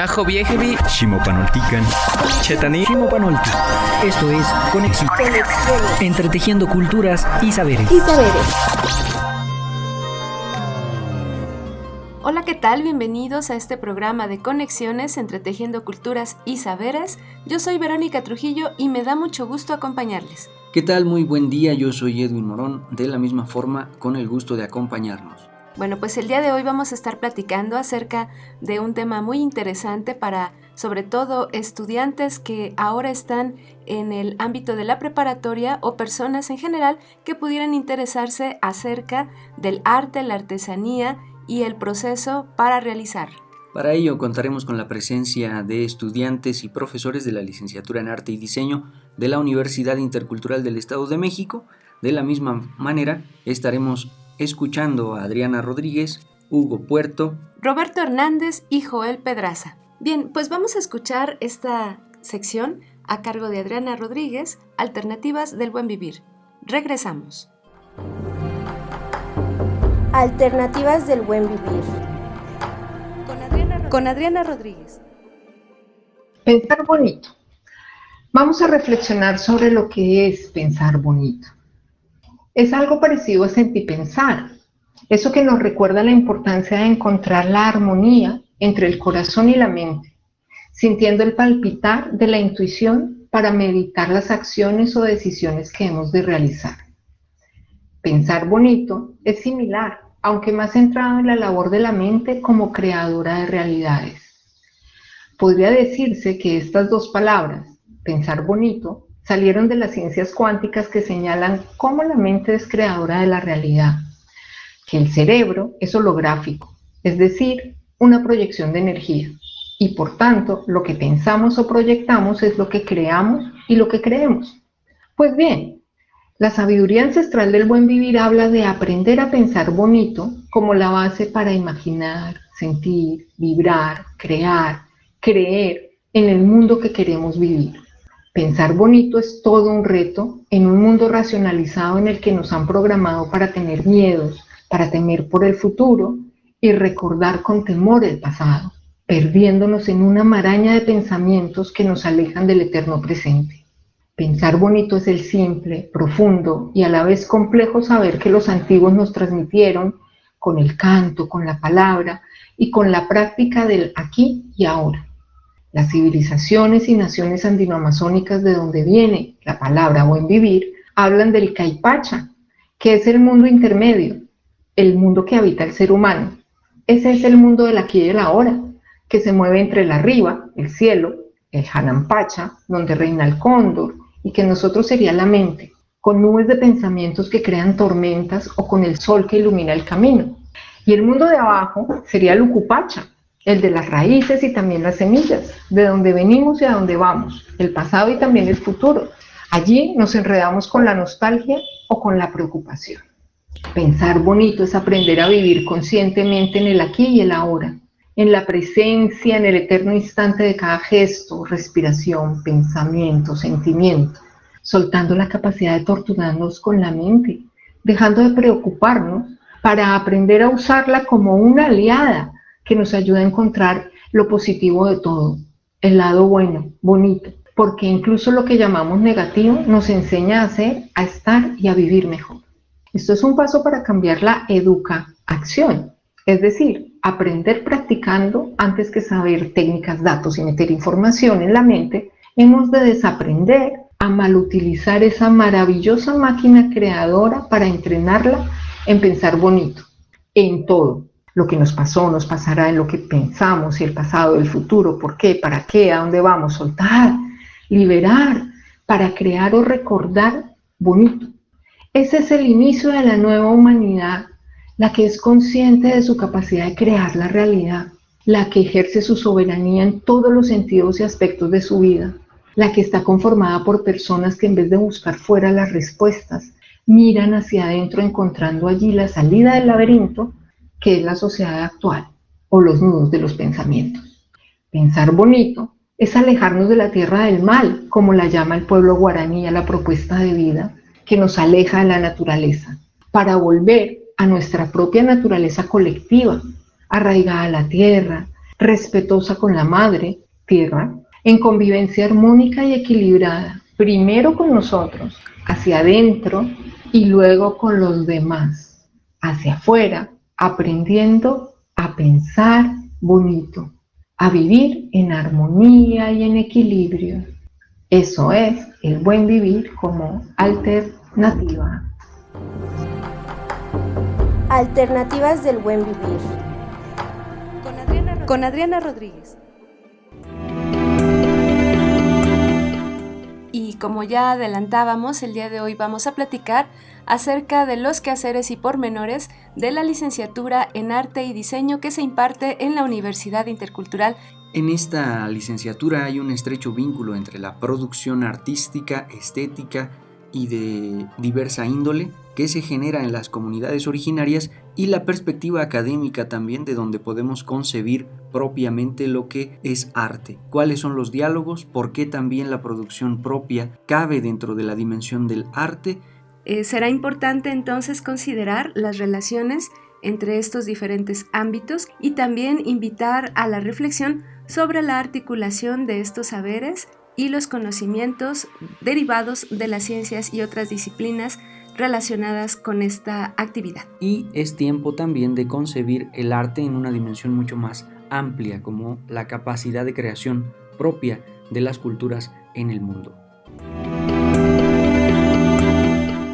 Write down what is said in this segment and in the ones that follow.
Najo Viejevi, Ximopanoltican, Chetani, Ximopanolti. Esto es Conexión. Entretejiendo culturas y saberes. Hola, ¿qué tal? Bienvenidos a este programa de Conexiones Entretejiendo Culturas y Saberes. Yo soy Verónica Trujillo y me da mucho gusto acompañarles. ¿Qué tal? Muy buen día, yo soy Edwin Morón, de la misma forma, con el gusto de acompañarnos. Bueno, pues el día de hoy vamos a estar platicando acerca de un tema muy interesante para, sobre todo, estudiantes que ahora están en el ámbito de la preparatoria o personas en general que pudieran interesarse acerca del arte, la artesanía y el proceso para realizar. Para ello contaremos con la presencia de estudiantes y profesores de la Licenciatura en Arte y Diseño de la Universidad Intercultural del Estado de México. De la misma manera estaremos escuchando a Adriana Rodríguez, Hugo Puerto, Roberto Hernández y Joel Pedraza. Bien, pues vamos a escuchar esta sección a cargo de Adriana Rodríguez, Alternativas del Buen Vivir. Regresamos. Alternativas del Buen Vivir. Con Adriana Rodríguez. Pensar bonito. Vamos a reflexionar sobre lo que es pensar bonito. Es algo parecido a sentipensar, eso que nos recuerda la importancia de encontrar la armonía entre el corazón y la mente, sintiendo el palpitar de la intuición para meditar las acciones o decisiones que hemos de realizar. Pensar bonito es similar, aunque más centrado en la labor de la mente como creadora de realidades. Podría decirse que estas dos palabras, pensar bonito, salieron de las ciencias cuánticas que señalan cómo la mente es creadora de la realidad, que el cerebro es holográfico, es decir, una proyección de energía, y por tanto lo que pensamos o proyectamos es lo que creamos y lo que creemos. Pues bien, la sabiduría ancestral del buen vivir habla de aprender a pensar bonito como la base para imaginar, sentir, vibrar, crear, creer en el mundo que queremos vivir. Pensar bonito es todo un reto en un mundo racionalizado en el que nos han programado para tener miedos, para temer por el futuro y recordar con temor el pasado, perdiéndonos en una maraña de pensamientos que nos alejan del eterno presente. Pensar bonito es el simple, profundo y a la vez complejo saber que los antiguos nos transmitieron con el canto, con la palabra y con la práctica del aquí y ahora. Las civilizaciones y naciones andinoamazónicas de donde viene la palabra buen vivir hablan del Caipacha, que es el mundo intermedio, el mundo que habita el ser humano. Ese es el mundo del aquí y del ahora, que se mueve entre el arriba, el cielo, el Hanampacha, donde reina el cóndor, y que nosotros sería la mente, con nubes de pensamientos que crean tormentas o con el sol que ilumina el camino. Y el mundo de abajo sería el Ucupacha, el de las raíces y también las semillas, de donde venimos y a dónde vamos, el pasado y también el futuro. Allí nos enredamos con la nostalgia o con la preocupación. Pensar bonito es aprender a vivir conscientemente en el aquí y el ahora, en la presencia, en el eterno instante de cada gesto, respiración, pensamiento, sentimiento, soltando la capacidad de torturarnos con la mente, dejando de preocuparnos para aprender a usarla como una aliada que nos ayuda a encontrar lo positivo de todo, el lado bueno, bonito, porque incluso lo que llamamos negativo nos enseña a hacer, a estar y a vivir mejor. Esto es un paso para cambiar la educa-acción, es decir, aprender practicando antes que saber técnicas, datos y meter información en la mente. Hemos de desaprender a malutilizar esa maravillosa máquina creadora para entrenarla en pensar bonito, en todo. Lo que nos pasó, nos pasará en lo que pensamos, y el pasado, el futuro, por qué, para qué, a dónde vamos, soltar, liberar, para crear o recordar bonito. Ese es el inicio de la nueva humanidad, la que es consciente de su capacidad de crear la realidad, la que ejerce su soberanía en todos los sentidos y aspectos de su vida, la que está conformada por personas que en vez de buscar fuera las respuestas, miran hacia adentro encontrando allí la salida del laberinto que es la sociedad actual, o los nudos de los pensamientos. Pensar bonito es alejarnos de la tierra del mal, como la llama el pueblo guaraní a la propuesta de vida que nos aleja de la naturaleza, para volver a nuestra propia naturaleza colectiva, arraigada a la tierra, respetuosa con la madre, tierra, en convivencia armónica y equilibrada, primero con nosotros, hacia adentro, y luego con los demás, hacia afuera, aprendiendo a pensar bonito, a vivir en armonía y en equilibrio. Eso es el buen vivir como alternativa. Alternativas del buen vivir. Con Adriana Rodríguez. Y como ya adelantábamos, el día de hoy vamos a platicar acerca de los quehaceres y pormenores de la licenciatura en Arte y Diseño que se imparte en la Universidad Intercultural. En esta licenciatura hay un estrecho vínculo entre la producción artística, estética y de diversa índole que se genera en las comunidades originarias y la perspectiva académica también, de donde podemos concebir propiamente lo que es arte. ¿Cuáles son los diálogos? ¿Por qué también la producción propia cabe dentro de la dimensión del arte? Será importante entonces considerar las relaciones entre estos diferentes ámbitos y también invitar a la reflexión sobre la articulación de estos saberes y los conocimientos derivados de las ciencias y otras disciplinas relacionadas con esta actividad. Y es tiempo también de concebir el arte en una dimensión mucho más amplia, como la capacidad de creación propia de las culturas en el mundo.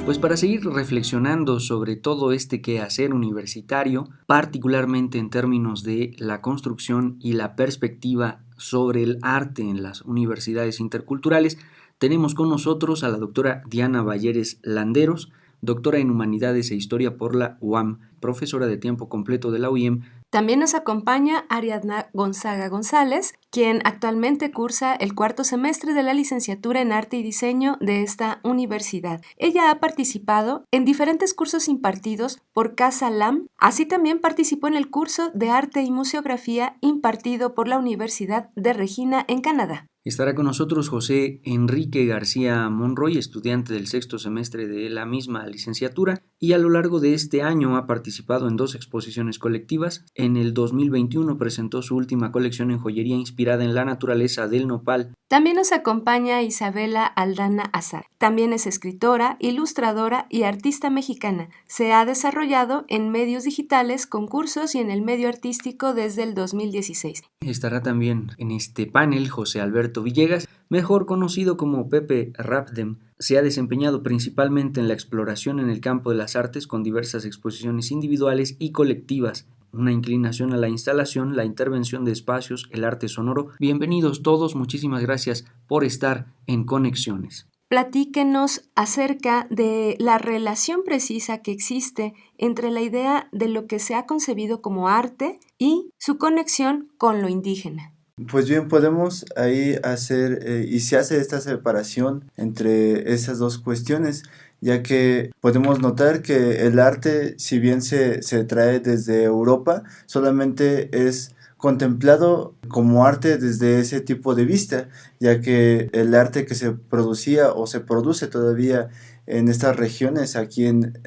Pues para seguir reflexionando sobre todo este quehacer universitario, particularmente en términos de la construcción y la perspectiva sobre el arte en las universidades interculturales, tenemos con nosotros a la doctora Diana Balleres Landeros, doctora en Humanidades e Historia por la UAM, profesora de tiempo completo de la UIM. También nos acompaña Ariadna Gonzaga González, quien actualmente cursa el 4º semestre de la licenciatura en Arte y Diseño de esta universidad. Ella ha participado en diferentes cursos impartidos por Casa LAM, así también participó en el curso de Arte y Museografía impartido por la Universidad de Regina en Canadá. Estará con nosotros José Enrique García Monroy, estudiante del 6º semestre de la misma licenciatura, y a lo largo de este año ha participado en 2 exposiciones colectivas. En el 2021 presentó su última colección en joyería inspirada en la naturaleza del nopal. También nos acompaña Isabela Aldana Azar. También es escritora, ilustradora y artista mexicana. Se ha desarrollado en medios digitales, concursos y en el medio artístico desde el 2016. Estará también en este panel José Alberto Villegas, mejor conocido como Pepe Rapdem. Se ha desempeñado principalmente en la exploración en el campo de las artes con diversas exposiciones individuales y colectivas, una inclinación a la instalación, la intervención de espacios, el arte sonoro. Bienvenidos todos, muchísimas gracias por estar en Conexiones. Platíquenos acerca de la relación precisa que existe entre la idea de lo que se ha concebido como arte y su conexión con lo indígena. Pues bien, podemos ahí hacer y se hace esta separación entre esas dos cuestiones, ya que podemos notar que el arte, si bien se trae desde Europa, solamente es contemplado como arte desde ese tipo de vista, ya que el arte que se producía o se produce todavía en estas regiones, aquí en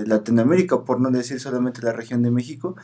Latinoamérica, por no decir solamente la región de México,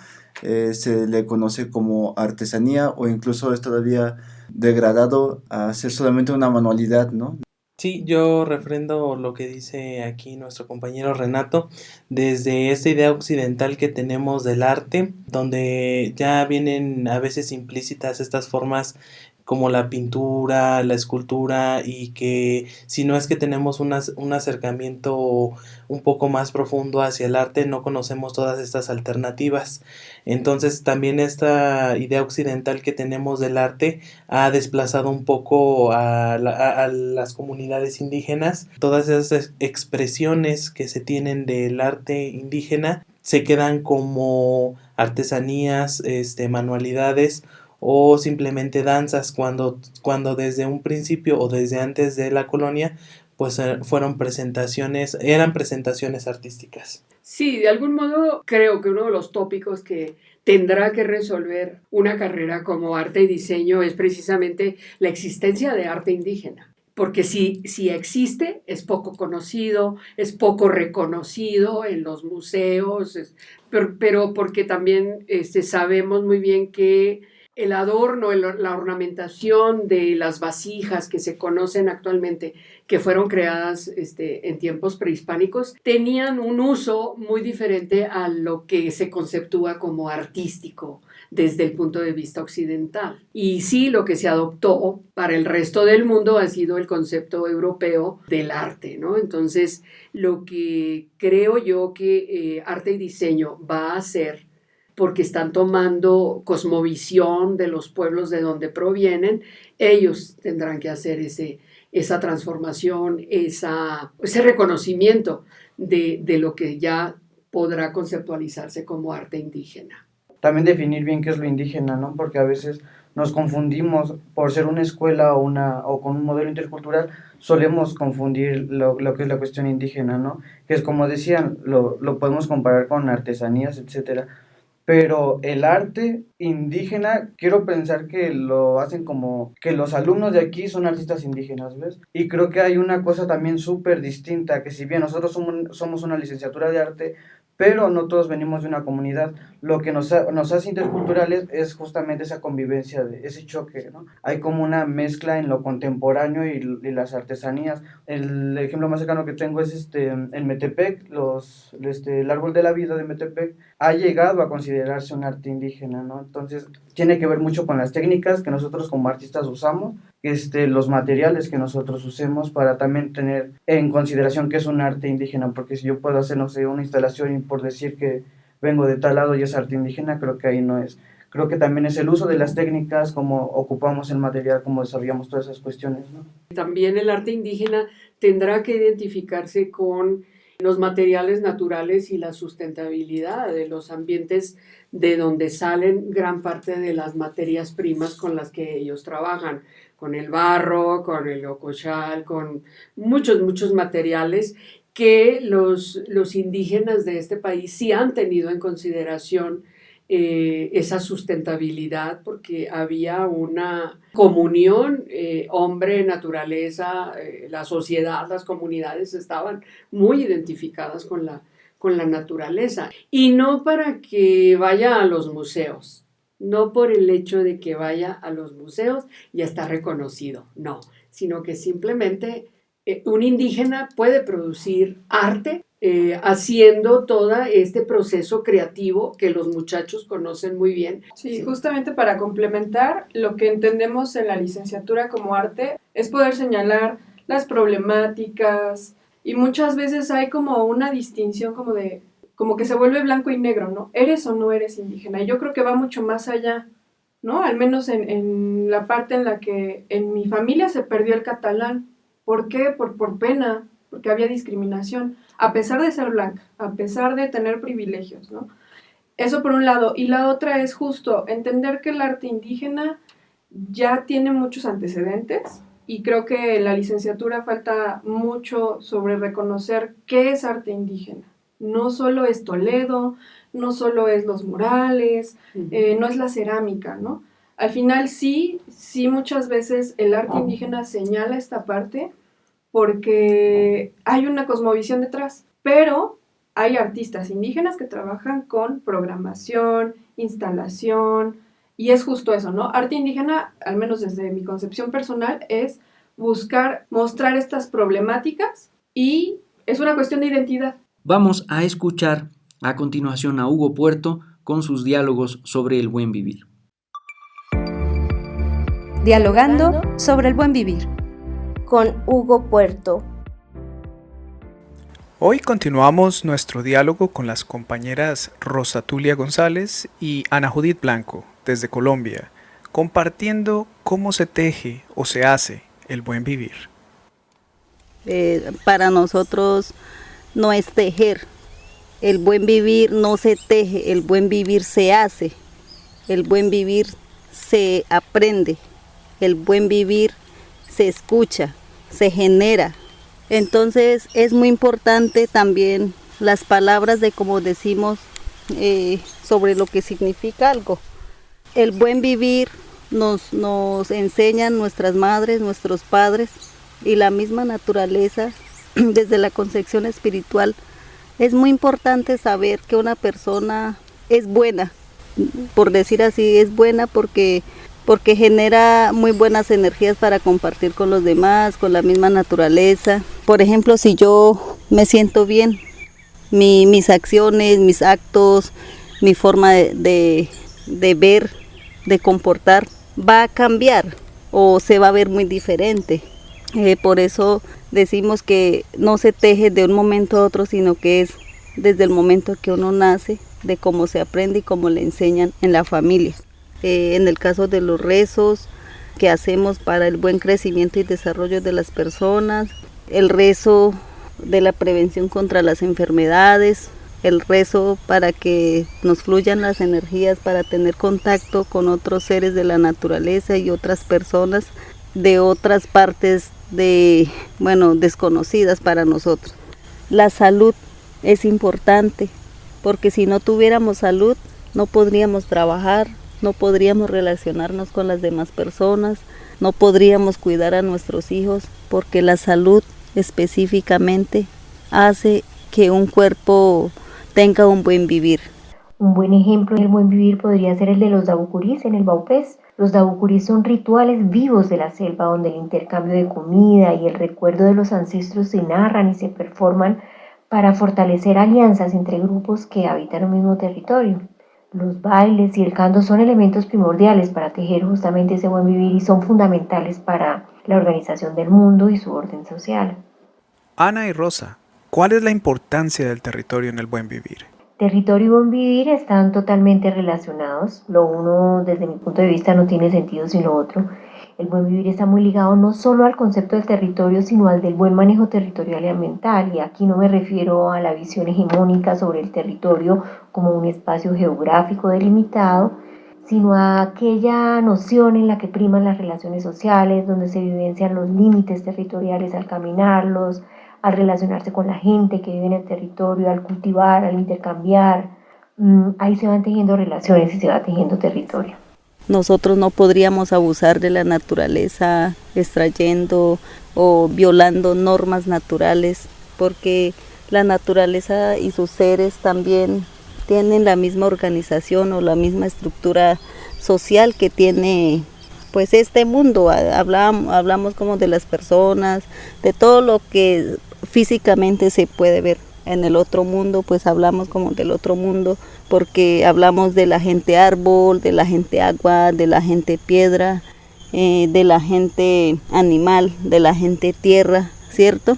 se le conoce como artesanía o incluso es todavía degradado a ser solamente una manualidad, ¿no? Sí, yo refrendo lo que dice aquí nuestro compañero Renato, desde esta idea occidental que tenemos del arte, donde ya vienen a veces implícitas estas formas como la pintura, la escultura, y que si no es que tenemos un acercamiento un poco más profundo hacia el arte, no conocemos todas estas alternativas. Entonces también esta idea occidental que tenemos del arte ha desplazado un poco a las comunidades indígenas. Todas esas expresiones que se tienen del arte indígena se quedan como artesanías, manualidades o simplemente danzas, cuando desde un principio o desde antes de la colonia pues eran presentaciones artísticas. Sí, de algún modo creo que uno de los tópicos que tendrá que resolver una carrera como arte y diseño es precisamente la existencia de arte indígena. Porque si existe, es poco conocido, es poco reconocido en los museos, pero porque también sabemos muy bien que el adorno, la ornamentación de las vasijas que se conocen actualmente, que fueron creadas en tiempos prehispánicos, tenían un uso muy diferente a lo que se conceptúa como artístico desde el punto de vista occidental. Y sí, lo que se adoptó para el resto del mundo ha sido el concepto europeo del arte, ¿no? Entonces, lo que creo yo que arte y diseño va a hacer, porque están tomando cosmovisión de los pueblos de donde provienen, ellos tendrán que hacer esa transformación, ese reconocimiento de lo que ya podrá conceptualizarse como arte indígena. También definir bien qué es lo indígena, ¿no? Porque a veces nos confundimos por ser una escuela o con un modelo intercultural, solemos confundir lo que es la cuestión indígena, ¿no? Que es como decían, lo podemos comparar con artesanías, etcétera. Pero el arte indígena, quiero pensar que lo hacen como que los alumnos de aquí son artistas indígenas, ¿ves? Y creo que hay una cosa también súper distinta, que si bien nosotros somos una licenciatura de arte, pero no todos venimos de una comunidad. Lo que nos hace interculturales es justamente esa convivencia, ese choque, ¿no? Hay como una mezcla en lo contemporáneo y las artesanías. El ejemplo más cercano que tengo es en Metepec, el árbol de la vida de Metepec ha llegado a considerarse un arte indígena, ¿no? Entonces, tiene que ver mucho con las técnicas que nosotros como artistas usamos, los materiales que nosotros usemos para también tener en consideración que es un arte indígena, porque si yo puedo hacer, no sé, una instalación y por decir que vengo de tal lado y es arte indígena, creo que ahí no es. Creo que también es el uso de las técnicas, cómo ocupamos el material, cómo desarrollamos todas esas cuestiones, ¿no? También el arte indígena tendrá que identificarse con los materiales naturales y la sustentabilidad de los ambientes de donde salen gran parte de las materias primas con las que ellos trabajan, con el barro, con el ocochal, con muchos materiales que los indígenas de este país sí han tenido en consideración esa sustentabilidad, porque había una comunión, hombre, naturaleza, la sociedad, las comunidades estaban muy identificadas con la naturaleza. Y no para que vaya a los museos, no por el hecho de que vaya a los museos ya está reconocido, no, sino que simplemente un indígena puede producir arte haciendo todo este proceso creativo que los muchachos conocen muy bien. Sí, justamente para complementar, lo que entendemos en la licenciatura como arte es poder señalar las problemáticas, y muchas veces hay como una distinción como que se vuelve blanco y negro, ¿no? ¿Eres o no eres indígena? Y yo creo que va mucho más allá, ¿no? Al menos en la parte en la que en mi familia se perdió el catalán. ¿Por qué? Por pena, porque había discriminación, a pesar de ser blanca, a pesar de tener privilegios, ¿no? Eso por un lado. Y la otra es justo entender que el arte indígena ya tiene muchos antecedentes, y creo que en la licenciatura falta mucho sobre reconocer qué es arte indígena. No solo es Toledo, no solo es los murales, no es la cerámica, ¿no? Al final sí muchas veces el arte indígena señala esta parte porque hay una cosmovisión detrás, pero hay artistas indígenas que trabajan con programación, instalación, y es justo eso, ¿no? Arte indígena, al menos desde mi concepción personal, es buscar mostrar estas problemáticas, y es una cuestión de identidad. Vamos a escuchar a continuación a Hugo Puerto con sus diálogos sobre el buen vivir. Dialogando sobre el buen vivir. Con Hugo Puerto. Hoy continuamos nuestro diálogo con las compañeras Rosa Tulia González y Ana Judith Blanco, desde Colombia, compartiendo cómo se teje o se hace el buen vivir. Para nosotros no es tejer. El buen vivir no se teje, el buen vivir se hace. El buen vivir se aprende. El buen vivir se escucha, se genera. Entonces es muy importante también las palabras de cómo decimos sobre lo que significa algo. El buen vivir nos enseñan nuestras madres, nuestros padres y la misma naturaleza. Desde la concepción espiritual es muy importante saber que una persona es buena por decir así, es buena porque genera muy buenas energías para compartir con los demás, con la misma naturaleza. Por ejemplo, si yo me siento bien, mis acciones, mis actos, mi forma de ver, de comportar, va a cambiar o se va a ver muy diferente. Por eso decimos que no se teje de un momento a otro, sino que es desde el momento que uno nace, de cómo se aprende y cómo le enseñan en la familia. En el caso de los rezos que hacemos para el buen crecimiento y desarrollo de las personas, el rezo de la prevención contra las enfermedades, el rezo para que nos fluyan las energías, para tener contacto con otros seres de la naturaleza y otras personas de otras partes desconocidas para nosotros. La salud es importante, porque si no tuviéramos salud, no podríamos trabajar, no podríamos relacionarnos con las demás personas, no podríamos cuidar a nuestros hijos, porque la salud específicamente hace que un cuerpo tenga un buen vivir. Un buen ejemplo del buen vivir podría ser el de los dabucurís en el Baupés. Los dabucurís son rituales vivos de la selva donde el intercambio de comida y el recuerdo de los ancestros se narran y se performan para fortalecer alianzas entre grupos que habitan un mismo territorio. Los bailes y el canto son elementos primordiales para tejer justamente ese buen vivir y son fundamentales para la organización del mundo y su orden social. Ana y Rosa, ¿cuál es la importancia del territorio en el buen vivir? Territorio y buen vivir están totalmente relacionados. Lo uno, desde mi punto de vista, no tiene sentido sin lo otro. El buen vivir está muy ligado no solo al concepto del territorio, sino al del buen manejo territorial y ambiental. Y aquí no me refiero a la visión hegemónica sobre el territorio como un espacio geográfico delimitado, sino a aquella noción en la que priman las relaciones sociales, donde se vivencian los límites territoriales al caminarlos, al relacionarse con la gente que vive en el territorio, al cultivar, al intercambiar. Ahí se van tejiendo relaciones y se va tejiendo territorio. Nosotros no podríamos abusar de la naturaleza extrayendo o violando normas naturales, porque la naturaleza y sus seres también tienen la misma organización o la misma estructura social que tiene pues este mundo. Hablamos como de las personas, de todo lo que físicamente se puede ver. En el otro mundo, pues hablamos como del otro mundo, porque hablamos de la gente árbol, de la gente agua, de la gente piedra, de la gente animal, de la gente tierra, ¿cierto?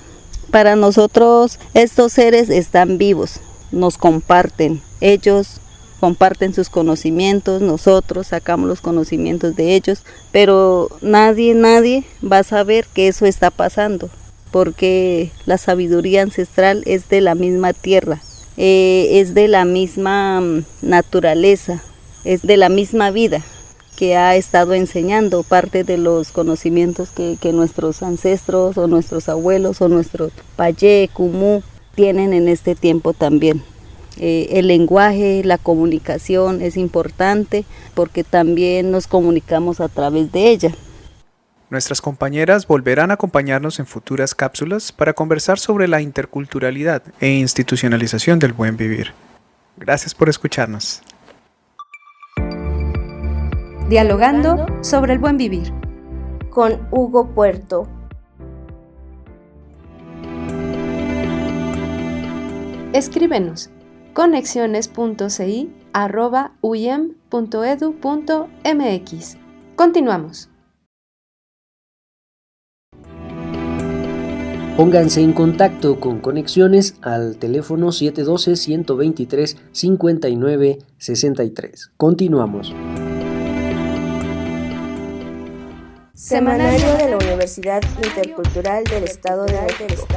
Para nosotros estos seres están vivos, nos comparten, ellos comparten sus conocimientos, nosotros sacamos los conocimientos de ellos, pero nadie va a saber que eso está pasando, porque la sabiduría ancestral es de la misma tierra, es de la misma naturaleza, es de la misma vida que ha estado enseñando parte de los conocimientos que nuestros ancestros o nuestros abuelos o nuestros payé, cumú tienen en este tiempo también. El lenguaje, la comunicación es importante porque también nos comunicamos a través de ella. Nuestras compañeras volverán a acompañarnos en futuras cápsulas para conversar sobre la interculturalidad e institucionalización del buen vivir. Gracias por escucharnos. Dialogando sobre el buen vivir. Con Hugo Puerto. Escríbenos conexiones.ci@uyem.edu.mx. Continuamos. Pónganse en contacto con Conexiones al teléfono 712-123-5963. Continuamos. Semanario de la Universidad Intercultural del Estado de México.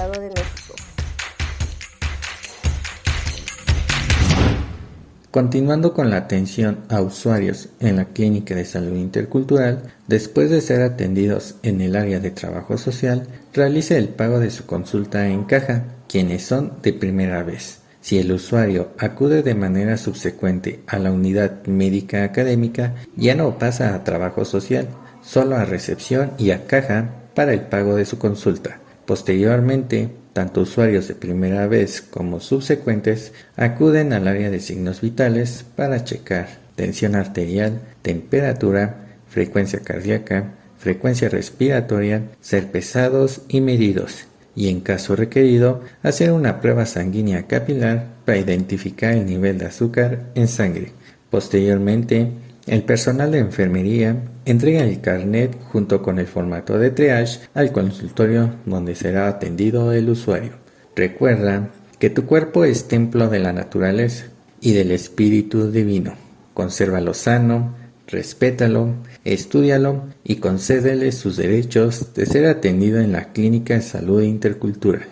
Continuando con la atención a usuarios en la Clínica de Salud Intercultural, después de ser atendidos en el área de trabajo social, realice el pago de su consulta en caja, quienes son de primera vez. Si el usuario acude de manera subsecuente a la unidad médica académica, ya no pasa a trabajo social, solo a recepción y a caja para el pago de su consulta. Posteriormente, tanto usuarios de primera vez como subsecuentes acuden al área de signos vitales para checar tensión arterial, temperatura, frecuencia cardíaca, frecuencia respiratoria, ser pesados y medidos, y en caso requerido, hacer una prueba sanguínea capilar para identificar el nivel de azúcar en sangre. Posteriormente, el personal de enfermería entrega el carnet junto con el formato de triage al consultorio donde será atendido el usuario. Recuerda que tu cuerpo es templo de la naturaleza y del espíritu divino. Consérvalo sano, respétalo, estúdialo y concédele sus derechos de ser atendido en la Clínica de Salud Intercultural.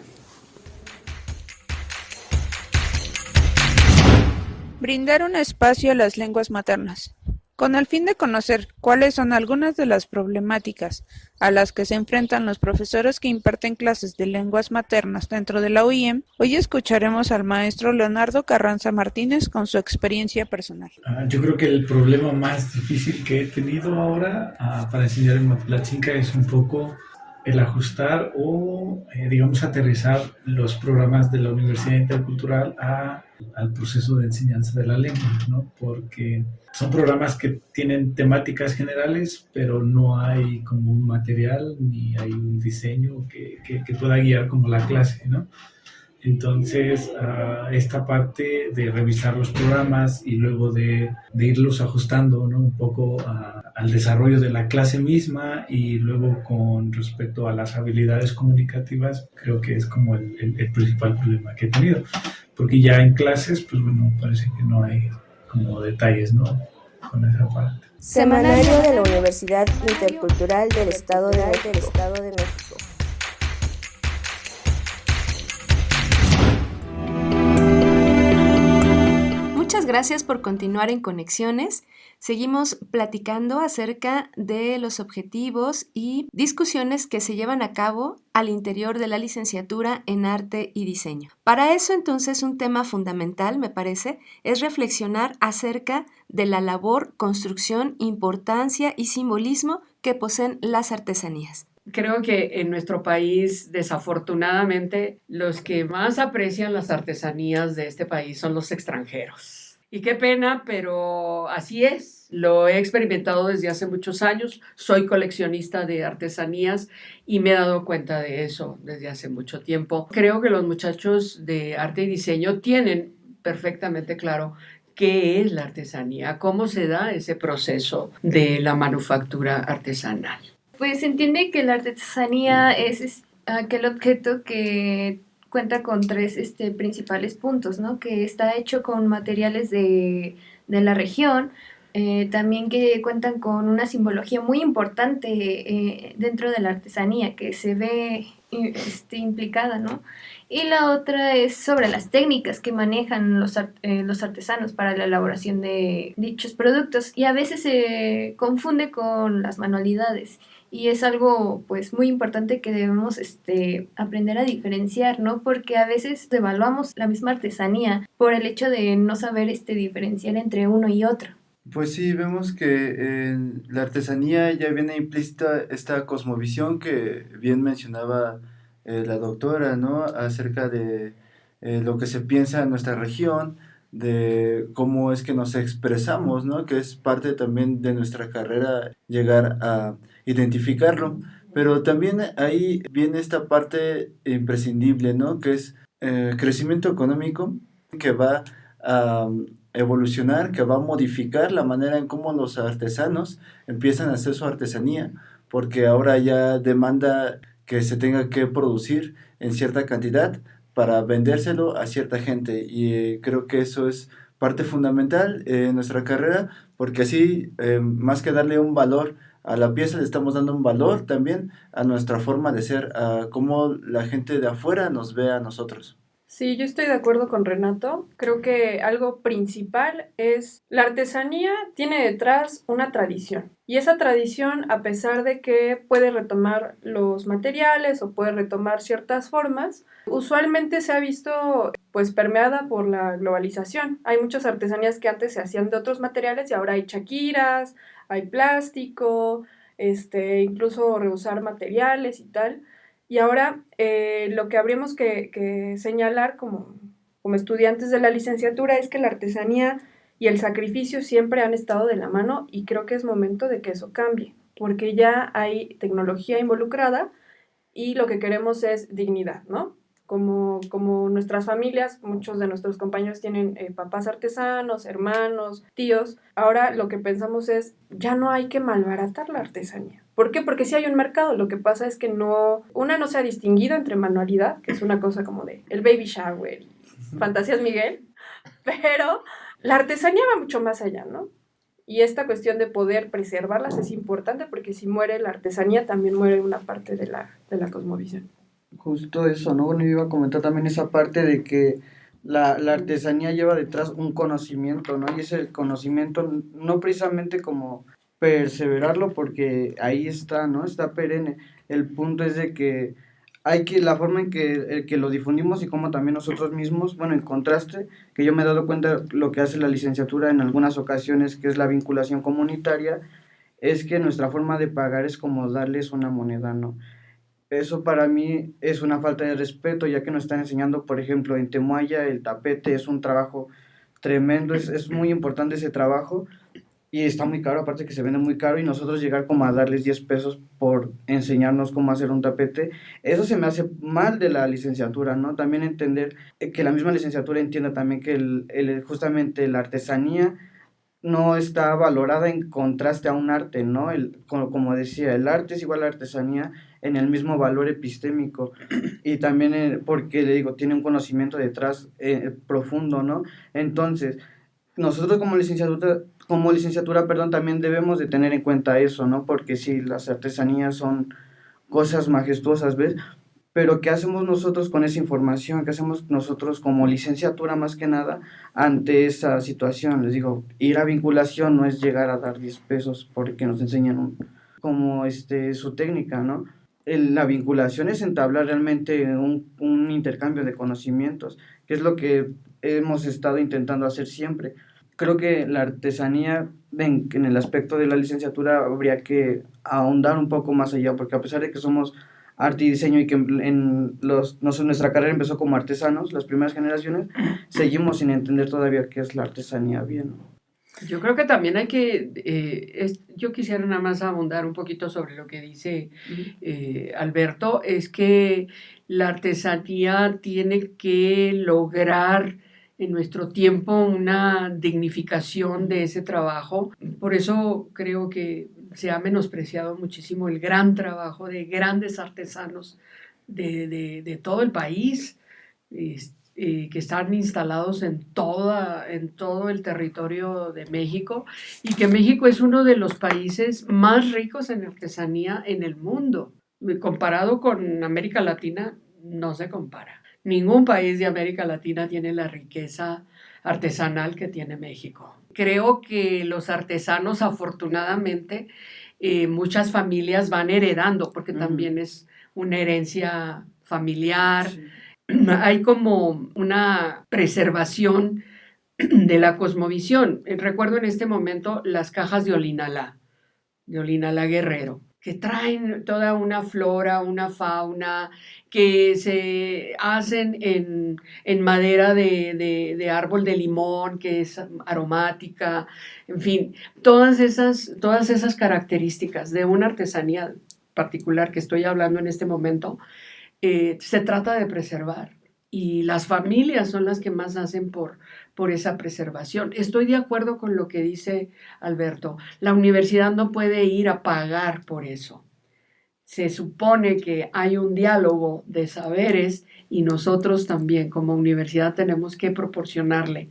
Brindar un espacio a las lenguas maternas. Con el fin de conocer cuáles son algunas de las problemáticas a las que se enfrentan los profesores que imparten clases de lenguas maternas dentro de la UIM, hoy escucharemos al maestro Leonardo Carranza Martínez con su experiencia personal. Yo creo que el problema más difícil que he tenido ahora para enseñar en Maplatzinca es un poco el ajustar o, digamos, aterrizar los programas de la Universidad Intercultural al proceso de enseñanza de la lengua, ¿no? Porque son programas que tienen temáticas generales, pero no hay como un material ni hay un diseño que pueda guiar como la clase, ¿no? Entonces, esta parte de revisar los programas y luego de irlos ajustando, ¿no? Un poco al desarrollo de la clase misma y luego con respecto a las habilidades comunicativas, creo que es como el principal problema que he tenido. Porque ya en clases, pues bueno, parece que no hay como detalles, ¿no? Con esa parte. Semanario de la Universidad Intercultural del Estado de México. Muchas gracias por continuar en Conexiones. Seguimos platicando acerca de los objetivos y discusiones que se llevan a cabo al interior de la licenciatura en Arte y Diseño. Para eso, entonces, un tema fundamental, me parece, es reflexionar acerca de la labor, construcción, importancia y simbolismo que poseen las artesanías. Creo que en nuestro país, desafortunadamente, los que más aprecian las artesanías de este país son los extranjeros. Y qué pena, pero así es. Lo he experimentado desde hace muchos años. Soy coleccionista de artesanías y me he dado cuenta de eso desde hace mucho tiempo. Creo que los muchachos de arte y diseño tienen perfectamente claro qué es la artesanía, cómo se da ese proceso de la manufactura artesanal. Pues se entiende que la artesanía es aquel objeto que cuenta con tres principales puntos, ¿no? Que está hecho con materiales de la región, también que cuentan con una simbología muy importante dentro de la artesanía, que se ve implicada, ¿no? Y la otra es sobre las técnicas que manejan los artesanos para la elaboración de dichos productos, y a veces se confunde con las manualidades. Y es algo pues muy importante que debemos aprender a diferenciar, ¿no? Porque a veces devaluamos la misma artesanía por el hecho de no saber diferenciar entre uno y otro. Pues sí, vemos que en la artesanía ya viene implícita esta cosmovisión que bien mencionaba la doctora, ¿no? Acerca de lo que se piensa en nuestra región, de cómo es que nos expresamos, ¿no? Que es parte también de nuestra carrera llegar a identificarlo, pero también ahí viene esta parte imprescindible, ¿no? Que es crecimiento económico que va a evolucionar, que va a modificar la manera en cómo los artesanos empiezan a hacer su artesanía, porque ahora ya demanda que se tenga que producir en cierta cantidad para vendérselo a cierta gente, y creo que eso es parte fundamental en nuestra carrera, porque así más que darle un valor a la pieza, le estamos dando un valor también a nuestra forma de ser, a cómo la gente de afuera nos ve a nosotros. Sí, yo estoy de acuerdo con Renato. Creo que algo principal es la artesanía tiene detrás una tradición. Y esa tradición, a pesar de que puede retomar los materiales o puede retomar ciertas formas, usualmente se ha visto pues permeada por la globalización. Hay muchas artesanías que antes se hacían de otros materiales y ahora hay chaquiras, hay plástico, incluso reusar materiales y tal. Y ahora lo que habríamos que señalar como estudiantes de la licenciatura es que la artesanía y el sacrificio siempre han estado de la mano y creo que es momento de que eso cambie, porque ya hay tecnología involucrada y lo que queremos es dignidad, ¿no? Como nuestras familias, muchos de nuestros compañeros tienen papás artesanos, hermanos, tíos. Ahora lo que pensamos es, ya no hay que malbaratar la artesanía. ¿Por qué? Porque sí hay un mercado. Lo que pasa es que no se ha distinguido entre manualidad, que es una cosa como de el baby shower, Fantasías Miguel, pero la artesanía va mucho más allá, ¿no? Y esta cuestión de poder preservarlas es importante porque si muere la artesanía, también muere una parte de la cosmovisión. Justo eso, ¿no? Bueno, yo iba a comentar también esa parte de que la artesanía lleva detrás un conocimiento, ¿no? Y es el conocimiento, no precisamente como perseverarlo, porque ahí está, ¿no? Está perenne. El punto es de que la forma en que lo difundimos y como también nosotros mismos, bueno, en contraste, que yo me he dado cuenta lo que hace la licenciatura en algunas ocasiones, que es la vinculación comunitaria, es que nuestra forma de pagar es como darles una moneda, ¿no? Eso para mí es una falta de respeto, ya que nos están enseñando, por ejemplo, en Temuaya el tapete es un trabajo tremendo, es muy importante ese trabajo y está muy caro, aparte que se vende muy caro, y nosotros llegar como a darles 10 pesos por enseñarnos cómo hacer un tapete, eso se me hace mal de la licenciatura, ¿no? También entender que la misma licenciatura entienda también que justamente la artesanía no está valorada en contraste a un arte, ¿no? Como decía, el arte es igual a la artesanía en el mismo valor epistémico y también porque, le digo, tiene un conocimiento detrás profundo, ¿no? Entonces, nosotros como licenciatura, también debemos de tener en cuenta eso, ¿no? Porque sí, las artesanías son cosas majestuosas, ¿ves? Pero ¿qué hacemos nosotros con esa información? ¿Qué hacemos nosotros como licenciatura más que nada ante esa situación? Les digo, ir a vinculación no es llegar a dar 10 pesos porque nos enseñan su técnica, ¿no? La vinculación es entablar realmente un intercambio de conocimientos, que es lo que hemos estado intentando hacer siempre. Creo que la artesanía, en el aspecto de la licenciatura, habría que ahondar un poco más allá, porque a pesar de que somos arte y diseño y que nuestra carrera empezó como artesanos, las primeras generaciones, seguimos sin entender todavía qué es la artesanía bien, ¿no? Yo creo que también hay que, yo quisiera nada más abundar un poquito sobre lo que dice Alberto, es que la artesanía tiene que lograr en nuestro tiempo una dignificación de ese trabajo. Por eso creo que se ha menospreciado muchísimo el gran trabajo de grandes artesanos de todo el país, que están instalados en todo el territorio de México, y que México es uno de los países más ricos en artesanía en el mundo. Comparado con América Latina, no se compara. Ningún país de América Latina tiene la riqueza artesanal que tiene México. Creo que los artesanos, afortunadamente, muchas familias van heredando, porque también es una herencia familiar. Sí. Hay como una preservación de la cosmovisión. Recuerdo en este momento las cajas de Olinalá Guerrero, que traen toda una flora, una fauna, que se hacen en madera de árbol de limón, que es aromática, en fin, todas esas características de una artesanía particular que estoy hablando en este momento, se trata de preservar, y las familias son las que más hacen por esa preservación. Estoy de acuerdo con lo que dice Alberto. La universidad no puede ir a pagar por eso. Se supone que hay un diálogo de saberes y nosotros también como universidad tenemos que proporcionarle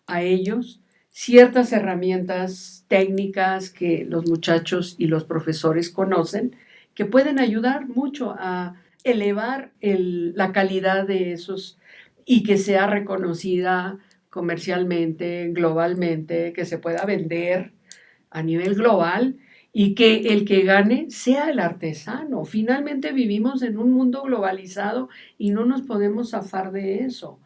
a ellos ciertas herramientas técnicas que los muchachos y los profesores conocen, que pueden ayudar mucho a elevar la calidad de esos y que sea reconocida comercialmente, globalmente, que se pueda vender a nivel global y que el que gane sea el artesano. Finalmente vivimos en un mundo globalizado y no nos podemos zafar de eso.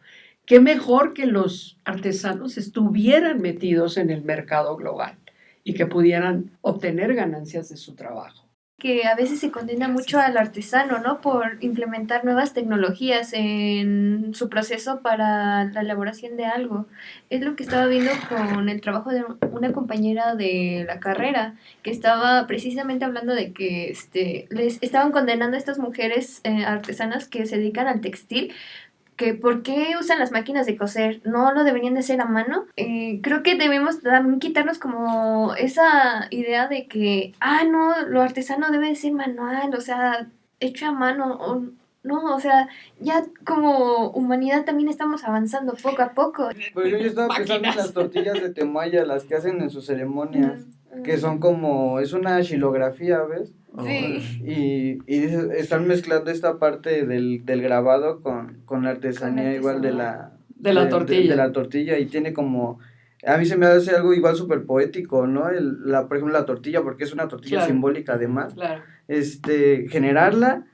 Qué mejor que los artesanos estuvieran metidos en el mercado global y que pudieran obtener ganancias de su trabajo. Que a veces se condena mucho al artesano, ¿no? Por implementar nuevas tecnologías en su proceso para la elaboración de algo. Es lo que estaba viendo con el trabajo de una compañera de la carrera, que estaba precisamente hablando de que les estaban condenando a estas mujeres artesanas que se dedican al textil, que por qué usan las máquinas de coser, no lo deberían de hacer a mano. Creo que debemos también quitarnos como esa idea de que, no, lo artesano debe de ser manual, o sea, hecho a mano, o no, o sea, ya como humanidad también estamos avanzando poco a poco. Pero yo estaba pensando en las tortillas de Temaya, las que hacen en sus ceremonias, que son como, es una xilografía, ¿ves? Sí. Y están mezclando esta parte del grabado con la artesanía igual de la tortilla. De la tortilla, y tiene como, a mí se me hace algo igual súper poético, ¿no? Por ejemplo, la tortilla, porque es una tortilla simbólica además. Claro. Generarla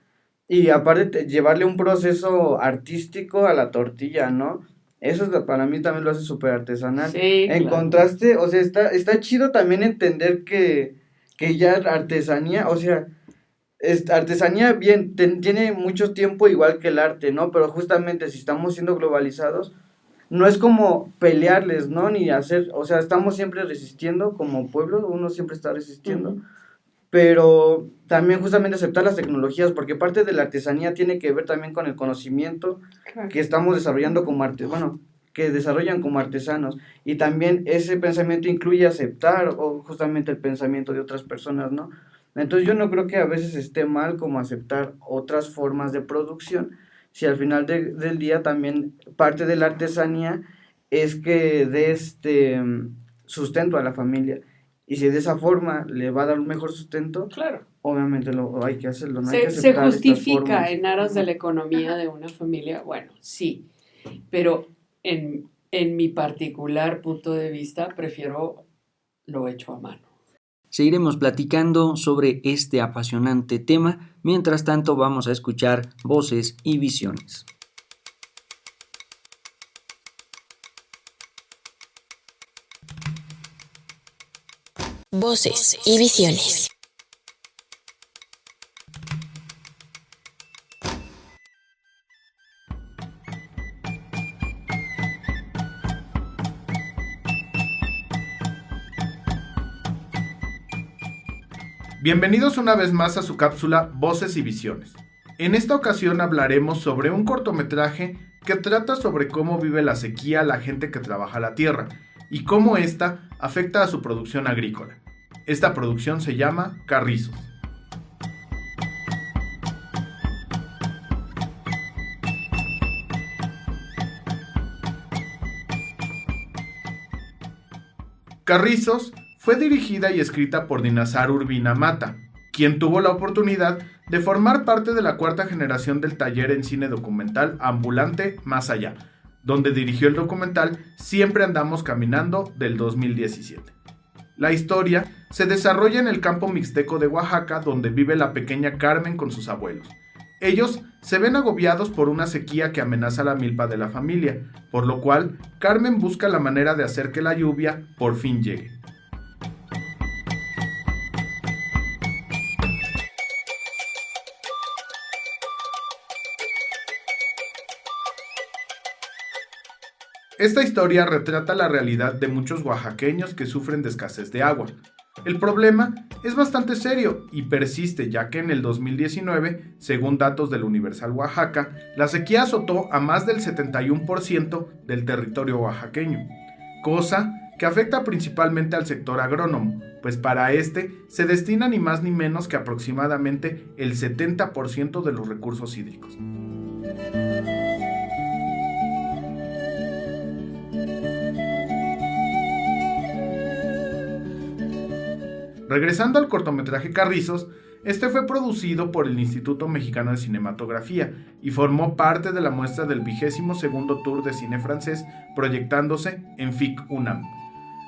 y aparte llevarle un proceso artístico a la tortilla, ¿no? Eso para mí también lo hace súper artesanal. Sí, en contraste, o sea, está chido también entender que ya artesanía, o sea, artesanía bien, tiene mucho tiempo igual que el arte, ¿no? Pero justamente si estamos siendo globalizados, no es como pelearles, ¿no? Ni hacer, o sea, estamos siempre resistiendo como pueblo, uno siempre está resistiendo, pero también justamente aceptar las tecnologías, porque parte de la artesanía tiene que ver también con el conocimiento que estamos desarrollando como que desarrollan como artesanos, y también ese pensamiento incluye aceptar justamente el pensamiento de otras personas, ¿no? Entonces yo no creo que a veces esté mal como aceptar otras formas de producción, si al final del día también parte de la artesanía es que dé sustento a la familia, y si de esa forma le va a dar un mejor sustento, claro, obviamente hay que hacerlo, ¿no? Se justifica en aras de la economía de una familia, bueno, sí, pero en mi particular punto de vista prefiero lo hecho a mano. Seguiremos platicando sobre este apasionante tema. Mientras tanto, vamos a escuchar voces y visiones. Voces y visiones. Bienvenidos una vez más a su cápsula Voces y Visiones. En esta ocasión hablaremos sobre un cortometraje que trata sobre cómo vive la sequía la gente que trabaja la tierra y cómo ésta afecta a su producción agrícola. Esta producción se llama Carrizos. Carrizos fue dirigida y escrita por Dinazar Urbina Mata, quien tuvo la oportunidad de formar parte de la cuarta generación del taller en cine documental ambulante Más Allá, donde dirigió el documental Siempre Andamos Caminando del 2017. La historia se desarrolla en el campo mixteco de Oaxaca, donde vive la pequeña Carmen con sus abuelos. Ellos se ven agobiados por una sequía que amenaza la milpa de la familia, por lo cual Carmen busca la manera de hacer que la lluvia por fin llegue. Esta historia retrata la realidad de muchos oaxaqueños que sufren de escasez de agua. El problema es bastante serio y persiste, ya que en el 2019, según datos del Universal Oaxaca, la sequía azotó a más del 71% del territorio oaxaqueño, cosa que afecta principalmente al sector agrónomo, pues para este se destina ni más ni menos que aproximadamente el 70% de los recursos hídricos. Regresando al cortometraje Carrizos, este fue producido por el Instituto Mexicano de Cinematografía y formó parte de la muestra del 22º Tour de Cine Francés, proyectándose en FIC UNAM.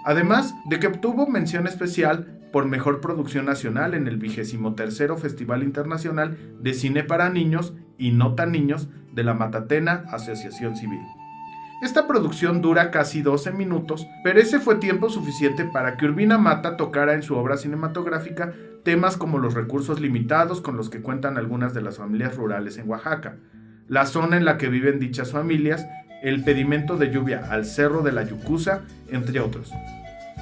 Además de que obtuvo mención especial por Mejor Producción Nacional en el 23º Festival Internacional de Cine para Niños y No Tan Niños de la Matatena Asociación Civil. Esta producción dura casi 12 minutos, pero ese fue tiempo suficiente para que Urbina Mata tocara en su obra cinematográfica temas como los recursos limitados con los que cuentan algunas de las familias rurales en Oaxaca, la zona en la que viven dichas familias, el pedimento de lluvia al Cerro de la Yucusa, entre otros.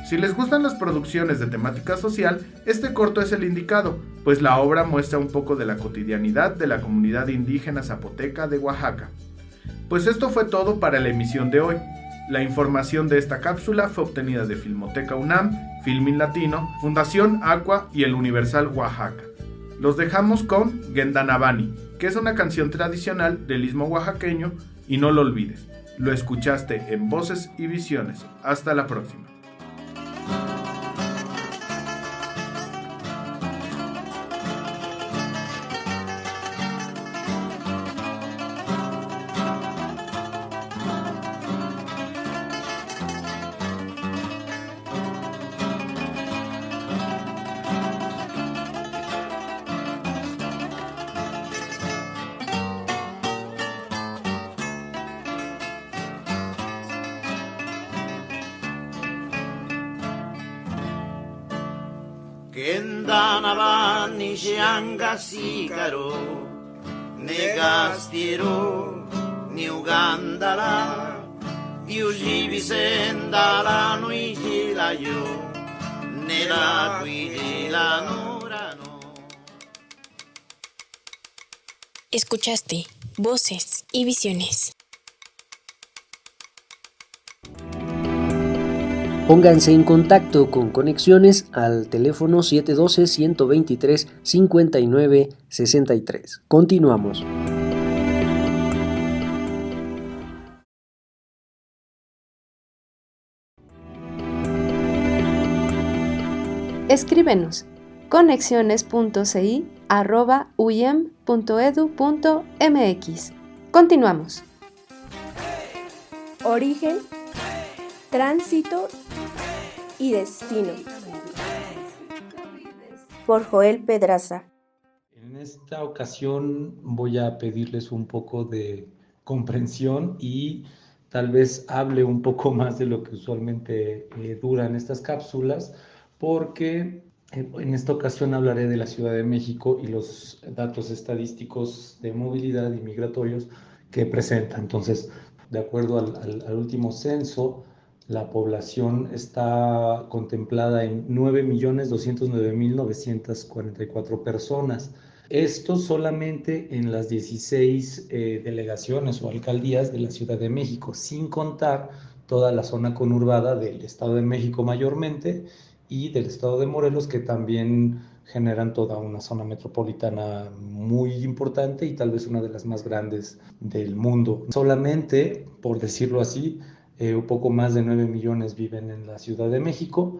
Si les gustan las producciones de temática social, este corto es el indicado, pues la obra muestra un poco de la cotidianidad de la comunidad indígena zapoteca de Oaxaca. Pues esto fue todo para la emisión de hoy. La información de esta cápsula fue obtenida de Filmoteca UNAM, Filmin Latino, Fundación Aqua y el Universal Oaxaca. Los dejamos con Gendanabani, que es una canción tradicional del istmo oaxaqueño, y no lo olvides. Lo escuchaste en Voces y Visiones. Hasta la próxima. Kendanabani Shangasikaro Negastiero Ni Ugandala Diujibisendala Nuichilayo Nera Cuidila Nurano. Escuchaste Voces y Visiones. Pónganse en contacto con Conexiones al teléfono 712-123-5963. Continuamos. Escríbenos conexiones.ci@uyem.edu.mx. Continuamos. Origen, tránsito y destino. Por Joel Pedraza. En esta ocasión voy a pedirles un poco de comprensión y tal vez hable un poco más de lo que usualmente duran estas cápsulas, porque en esta ocasión hablaré de la Ciudad de México y los datos estadísticos de movilidad y migratorios que presenta. Entonces, de acuerdo al último censo, la población está contemplada en 9.209.944 personas. Esto solamente en las 16 delegaciones o alcaldías de la Ciudad de México, sin contar toda la zona conurbada del Estado de México mayormente y del Estado de Morelos, que también generan toda una zona metropolitana muy importante y tal vez una de las más grandes del mundo. Solamente, por decirlo así, un poco más de 9 millones viven en la Ciudad de México,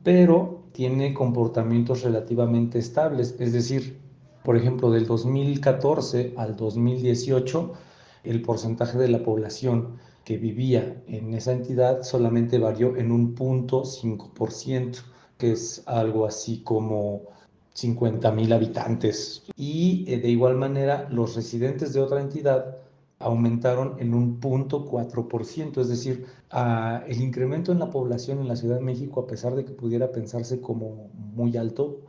pero tiene comportamientos relativamente estables. Es decir, por ejemplo, del 2014 al 2018, el porcentaje de la población que vivía en esa entidad solamente varió en un 0.5%, que es algo así como 50,000 habitantes. Y de igual manera, los residentes de otra entidad aumentaron en un 0.4%, es decir, el incremento en la población en la Ciudad de México, a pesar de que pudiera pensarse como muy alto,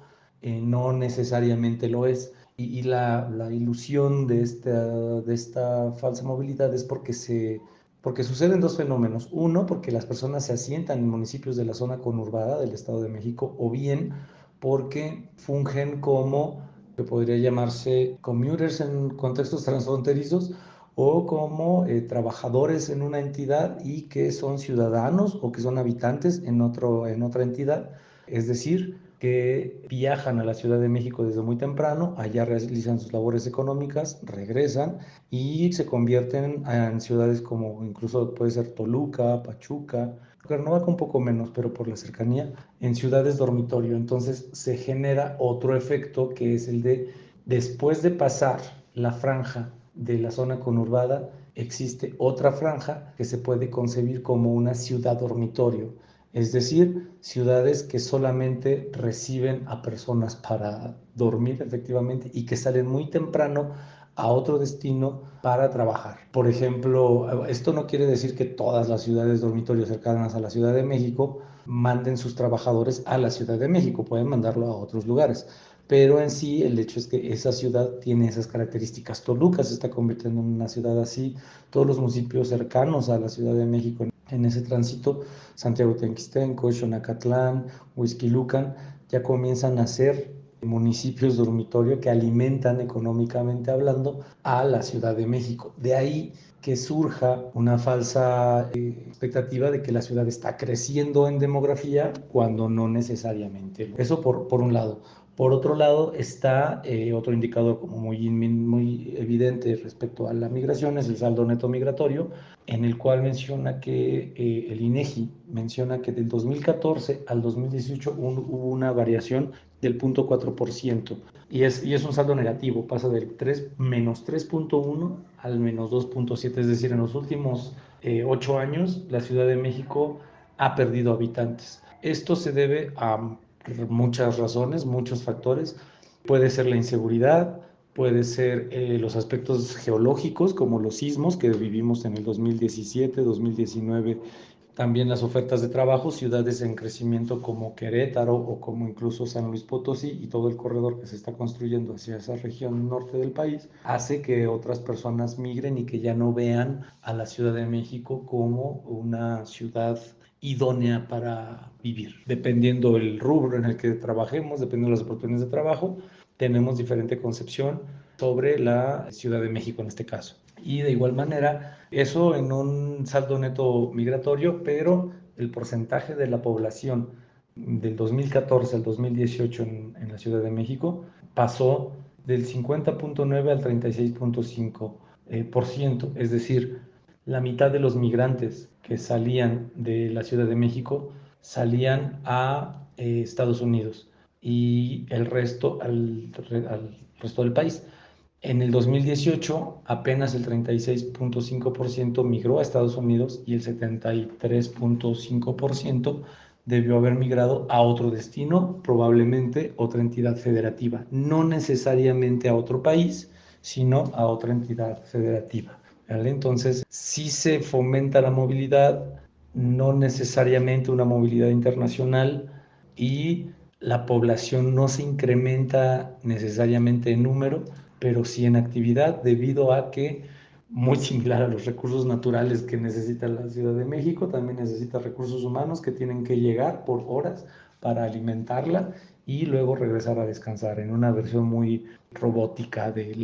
no necesariamente lo es. Y la ilusión de esta falsa movilidad es porque suceden dos fenómenos. Uno, porque las personas se asientan en municipios de la zona conurbada del Estado de México, o bien porque fungen como, que podría llamarse commuters en contextos transfronterizos, o como trabajadores en una entidad y que son ciudadanos o que son habitantes en otra entidad, es decir, que viajan a la Ciudad de México desde muy temprano, allá realizan sus labores económicas, regresan y se convierten en ciudades como incluso puede ser Toluca, Pachuca, Cuernavaca un poco menos, pero por la cercanía, en ciudades dormitorio. Entonces se genera otro efecto que es el de, después de pasar la franja de la zona conurbada, existe otra franja que se puede concebir como una ciudad dormitorio, es decir, ciudades que solamente reciben a personas para dormir efectivamente y que salen muy temprano a otro destino para trabajar. Por ejemplo, esto no quiere decir que todas las ciudades dormitorios cercanas a la Ciudad de México manden sus trabajadores a la Ciudad de México, pueden mandarlo a otros lugares. Pero en sí el hecho es que esa ciudad tiene esas características. Toluca se está convirtiendo en una ciudad así, todos los municipios cercanos a la Ciudad de México en ese tránsito, Santiago Tenquistenco, Xonacatlán, Huixquilucan, ya comienzan a ser municipios dormitorio que alimentan económicamente hablando a la Ciudad de México. De ahí que surja una falsa expectativa de que la ciudad está creciendo en demografía cuando no necesariamente. Eso por un lado. Por otro lado está otro indicador como muy evidente respecto a la migración, es el saldo neto migratorio, en el cual menciona que el INEGI menciona que del 2014 al 2018 hubo una variación del 0.4%, y es un saldo negativo, pasa del menos 3.1 al menos 2.7, es decir, en los últimos 8 años la Ciudad de México ha perdido habitantes. Esto se debe a muchas razones, muchos factores. Puede ser la inseguridad, puede ser los aspectos geológicos como los sismos que vivimos en el 2017, 2019, también las ofertas de trabajo, ciudades en crecimiento como Querétaro o como incluso San Luis Potosí y todo el corredor que se está construyendo hacia esa región norte del país, hace que otras personas migren y que ya no vean a la Ciudad de México como una ciudad idónea para vivir. Dependiendo del rubro en el que trabajemos, dependiendo de las oportunidades de trabajo, tenemos diferente concepción sobre la Ciudad de México en este caso. Y de igual manera, eso en un saldo neto migratorio, pero el porcentaje de la población del 2014 al 2018 en la Ciudad de México pasó del 50.9 al 36.5%, es decir, la mitad de los migrantes que salían de la Ciudad de México salían a Estados Unidos y el resto al resto del país. En el 2018 apenas el 36.5% migró a Estados Unidos y el 73.5% debió haber migrado a otro destino, probablemente otra entidad federativa, no necesariamente a otro país, sino a otra entidad federativa. ¿Vale? Entonces, sí se fomenta la movilidad, no necesariamente una movilidad internacional, y la población no se incrementa necesariamente en número, pero sí en actividad, debido a que, muy similar a los recursos naturales que necesita la Ciudad de México, también necesita recursos humanos que tienen que llegar por horas para alimentarla y luego regresar a descansar, en una versión muy robótica de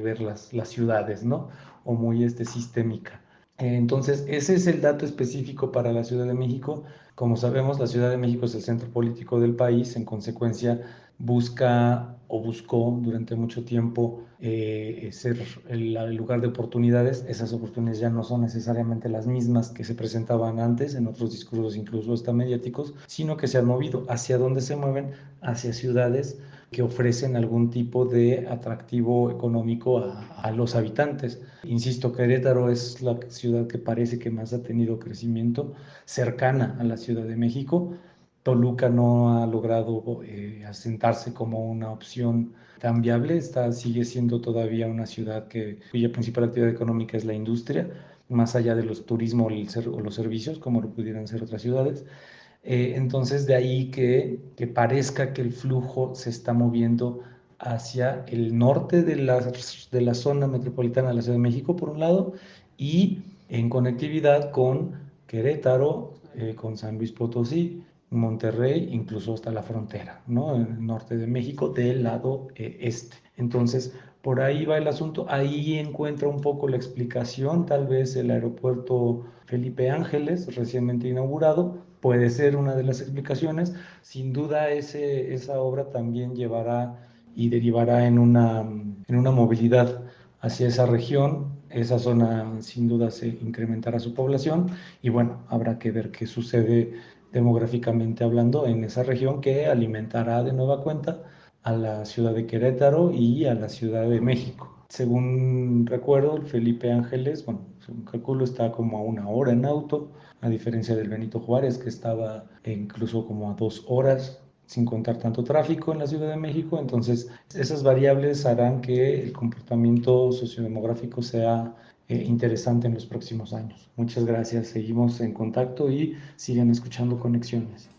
ver las ciudades, ¿no? O muy sistémica. Entonces, ese es el dato específico para la Ciudad de México. Como sabemos, la Ciudad de México es el centro político del país, en consecuencia busca o buscó durante mucho tiempo ser el lugar de oportunidades. Esas oportunidades ya no son necesariamente las mismas que se presentaban antes, en otros discursos incluso hasta mediáticos, sino que se han movido. ¿Hacia dónde se mueven? Hacia ciudades que ofrecen algún tipo de atractivo económico a los habitantes. Insisto, Querétaro es la ciudad que parece que más ha tenido crecimiento, cercana a la Ciudad de México. Toluca no ha logrado asentarse como una opción tan viable, sigue siendo todavía una ciudad cuya principal actividad económica es la industria, más allá de los turismo o los servicios, como lo pudieran ser otras ciudades. Entonces, de ahí que parezca que el flujo se está moviendo hacia el norte de la zona metropolitana de la Ciudad de México, por un lado, y en conectividad con Querétaro, con San Luis Potosí, Monterrey, incluso hasta la frontera, ¿no? En el norte de México, del lado este. Entonces, por ahí va el asunto. Ahí encuentra un poco la explicación, tal vez el aeropuerto Felipe Ángeles, recientemente inaugurado, puede ser una de las explicaciones. Sin duda, esa obra también llevará y derivará en una movilidad hacia esa región. Esa zona sin duda se incrementará su población y bueno, habrá que ver qué sucede demográficamente hablando en esa región, que alimentará de nueva cuenta a la ciudad de Querétaro y a la Ciudad de México. Según recuerdo, el Felipe Ángeles, bueno, según calculo, está como a 1 hora en auto, a diferencia del Benito Juárez, que estaba incluso como a 2 horas sin contar tanto tráfico en la Ciudad de México. Entonces, esas variables harán que el comportamiento sociodemográfico sea interesante en los próximos años. Muchas gracias, seguimos en contacto y sigan escuchando Conexiones.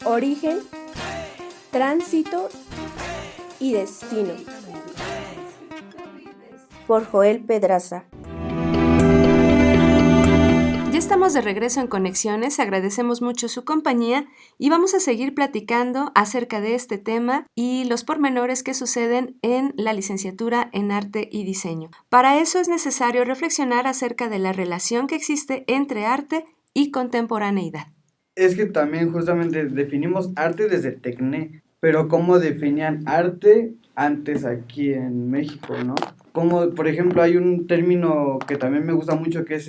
Origen, tránsito y destino. Por Joel Pedraza. Ya estamos de regreso en Conexiones, agradecemos mucho su compañía y vamos a seguir platicando acerca de este tema y los pormenores que suceden en la licenciatura en Arte y Diseño. Para eso es necesario reflexionar acerca de la relación que existe entre arte y contemporaneidad. Es que también justamente definimos arte desde el Tecné, pero ¿cómo definían arte antes aquí en México, no? Como, por ejemplo, hay un término que también me gusta mucho que es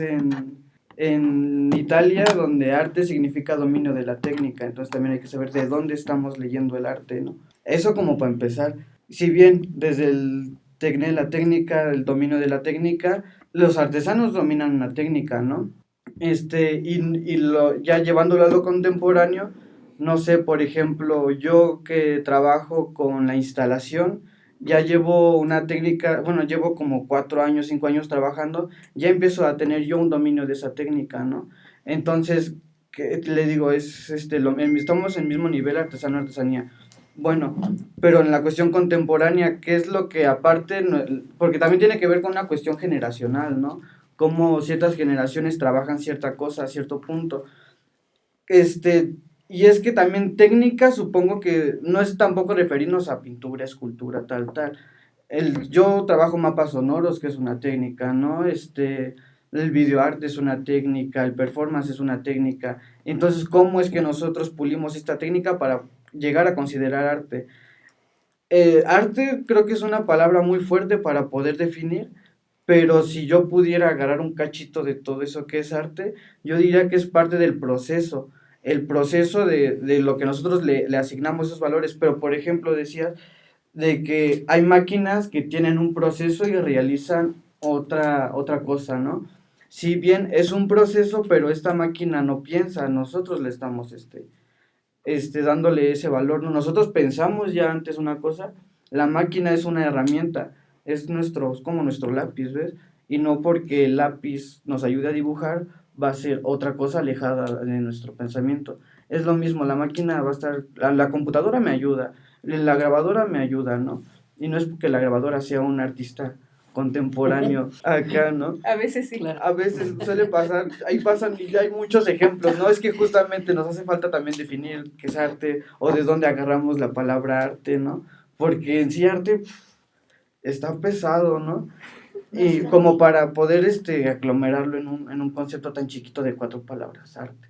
en Italia, donde arte significa dominio de la técnica, entonces también hay que saber de dónde estamos leyendo el arte, ¿no? Eso como para empezar. Si bien desde el Tecné, la técnica, el dominio de la técnica, los artesanos dominan una técnica, ¿no? Ya llevándolo a lo contemporáneo, no sé, por ejemplo, yo que trabajo con la instalación, ya llevo una técnica, bueno, llevo como 4 años, 5 años trabajando, ya empiezo a tener yo un dominio de esa técnica, ¿no? Entonces, ¿qué le digo? Estamos en el mismo nivel artesanía. Bueno, pero en la cuestión contemporánea, ¿qué es lo que aparte? Porque también tiene que ver con una cuestión generacional, ¿no? Cómo ciertas generaciones trabajan cierta cosa a cierto punto. Y es que también técnica, supongo que no es tampoco referirnos a pintura, escultura, tal. Yo trabajo mapas sonoros, que es una técnica, ¿no? El videoarte es una técnica, el performance es una técnica. Entonces, ¿cómo es que nosotros pulimos esta técnica para llegar a considerar arte? Arte creo que es una palabra muy fuerte para poder definir, pero si yo pudiera agarrar un cachito de todo eso que es arte, yo diría que es parte del proceso. El proceso de lo que nosotros le asignamos esos valores, pero por ejemplo decías de que hay máquinas que tienen un proceso y realizan otra cosa, ¿no? Si bien es un proceso, pero esta máquina no piensa, nosotros le estamos dándole ese valor, ¿no? Nosotros pensamos ya antes una cosa, la máquina es una herramienta, es como nuestro lápiz, ¿ves? Y no porque el lápiz nos ayude a dibujar, va a ser otra cosa alejada de nuestro pensamiento. Es lo mismo, la máquina va a estar, la computadora me ayuda, la grabadora me ayuda, ¿no? Y no es porque la grabadora sea un artista contemporáneo acá, ¿no? A veces sí. A veces suele pasar, ahí pasan y hay muchos ejemplos, ¿no? Es que justamente nos hace falta también definir qué es arte o de dónde agarramos la palabra arte, ¿no? Porque en sí arte está pesado, ¿no? Y como para poder aglomerarlo en un concepto tan chiquito de 4 palabras, arte.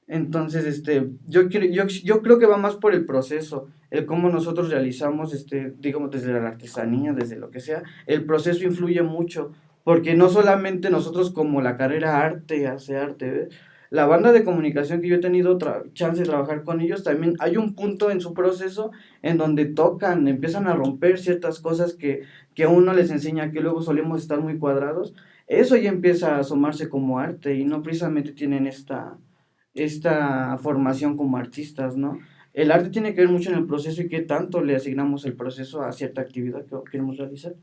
Entonces, yo creo que va más por el proceso, el cómo nosotros realizamos, digamos, desde la artesanía, desde lo que sea, el proceso influye mucho, porque no solamente nosotros como la carrera arte, hace arte, ¿ves? La banda de comunicación que yo he tenido chance de trabajar con ellos, también hay un punto en su proceso en donde tocan, empiezan a romper ciertas cosas que a uno les enseña, que luego solemos estar muy cuadrados, eso ya empieza a asomarse como arte y no precisamente tienen esta formación como artistas, ¿no? El arte tiene que ver mucho en el proceso y qué tanto le asignamos el proceso a cierta actividad que queremos realizar.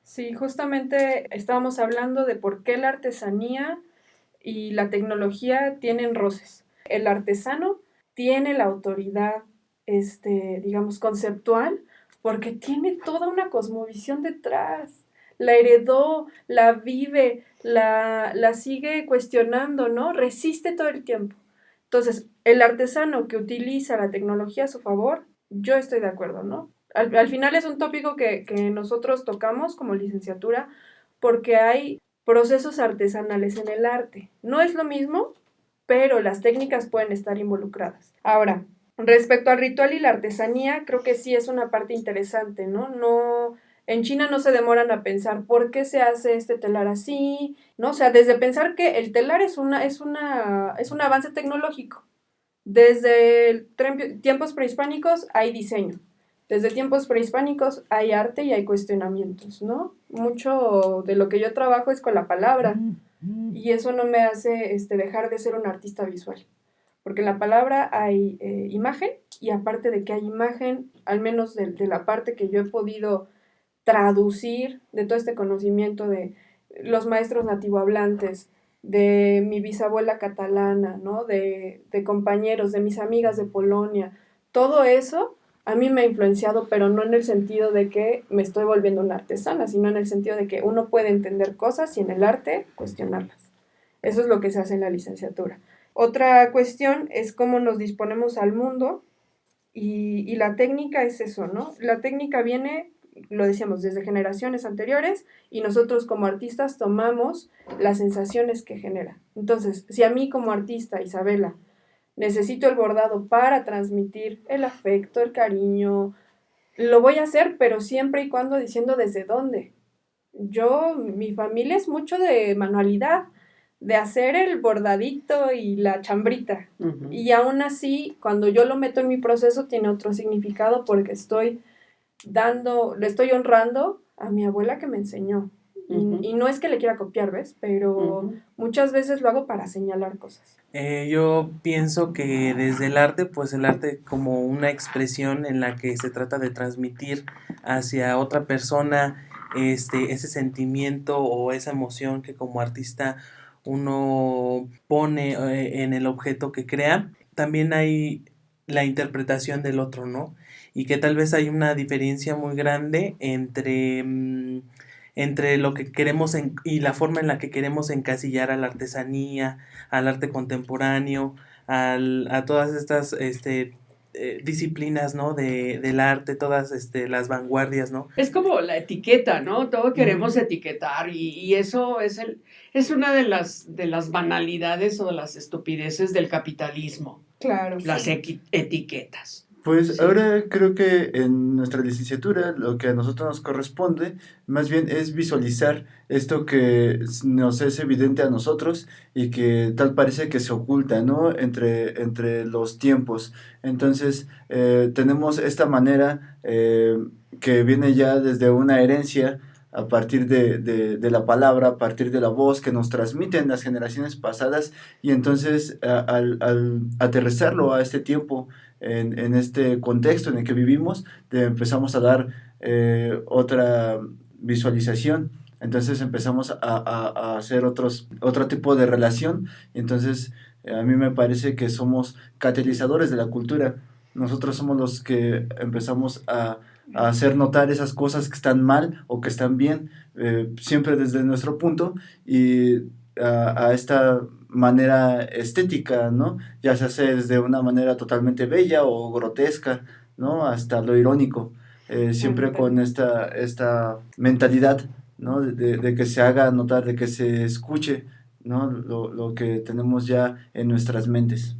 Sí, justamente estábamos hablando de por qué la artesanía y la tecnología tienen roces. El artesano tiene la autoridad, digamos, conceptual, porque tiene toda una cosmovisión detrás. La heredó, la vive, la sigue cuestionando, ¿no? Resiste todo el tiempo. Entonces, el artesano que utiliza la tecnología a su favor, yo estoy de acuerdo, ¿no? Al final es un tópico que nosotros tocamos como licenciatura porque hay procesos artesanales en el arte. No es lo mismo, pero las técnicas pueden estar involucradas. Ahora, respecto al ritual y la artesanía, creo que sí es una parte interesante, ¿no? En China no se demoran a pensar por qué se hace este telar así, ¿no? O sea, desde pensar que el telar es un avance tecnológico. Desde tiempos prehispánicos hay diseño. Desde tiempos prehispánicos hay arte y hay cuestionamientos, ¿no? Mucho de lo que yo trabajo es con la palabra y eso no me hace dejar de ser un artista visual. porque en la palabra hay imagen, y aparte de que hay imagen, al menos de la parte que yo he podido traducir de todo este conocimiento de los maestros nativohablantes, de mi bisabuela catalana, ¿no? de compañeros, de mis amigas de Polonia, todo eso a mí me ha influenciado, pero no en el sentido de que me estoy volviendo una artesana, sino en el sentido de que uno puede entender cosas y en el arte cuestionarlas. Eso es lo que se hace en la licenciatura. Otra cuestión es cómo nos disponemos al mundo, y la técnica es eso, ¿no? La técnica viene, lo decíamos, desde generaciones anteriores, y nosotros como artistas tomamos las sensaciones que genera. Entonces, si a mí como artista, Isabela, necesito el bordado para transmitir el afecto, el cariño, lo voy a hacer, pero siempre y cuando diciendo desde dónde. Mi familia es mucho de manualidad, de hacer el bordadito y la chambrita. Uh-huh. Y aún así, cuando yo lo meto en mi proceso, tiene otro significado, porque le estoy honrando a mi abuela que me enseñó. Uh-huh. Y no es que le quiera copiar, ¿ves? Pero uh-huh. muchas veces lo hago para señalar cosas. Yo pienso que desde el arte, pues el arte como una expresión en la que se trata de transmitir hacia otra persona ese sentimiento o esa emoción que como artista uno pone en el objeto que crea. También hay la interpretación del otro, ¿no? Y que tal vez hay una diferencia muy grande entre lo que queremos y la forma en la que queremos encasillar a la artesanía, al arte contemporáneo, a todas estas disciplinas, ¿no? del arte, todas las vanguardias, ¿no? Es como la etiqueta, ¿no? Todo queremos etiquetar, y eso es una de las banalidades o de las estupideces del capitalismo. Claro. Las sí. Etiquetas. Pues sí. Ahora creo que en nuestra licenciatura lo que a nosotros nos corresponde más bien es visualizar esto que nos es evidente a nosotros y que tal parece que se oculta, ¿no? entre los tiempos. Entonces tenemos esta manera que viene ya desde una herencia a partir de la palabra, a partir de la voz que nos transmiten las generaciones pasadas, y entonces al aterrizarlo a este tiempo, en este contexto en el que vivimos, empezamos a dar otra visualización. Entonces empezamos a hacer otro tipo de relación, y entonces a mí me parece que somos catalizadores de la cultura. Nosotros somos los que empezamos a hacer notar esas cosas que están mal o que están bien, siempre desde nuestro punto, y a esta manera estética, ¿no? Ya se hace desde una manera totalmente bella o grotesca, ¿no? Hasta lo irónico, siempre con esta mentalidad, ¿no? De que se haga notar, de que se escuche, ¿no? Lo que tenemos ya en nuestras mentes.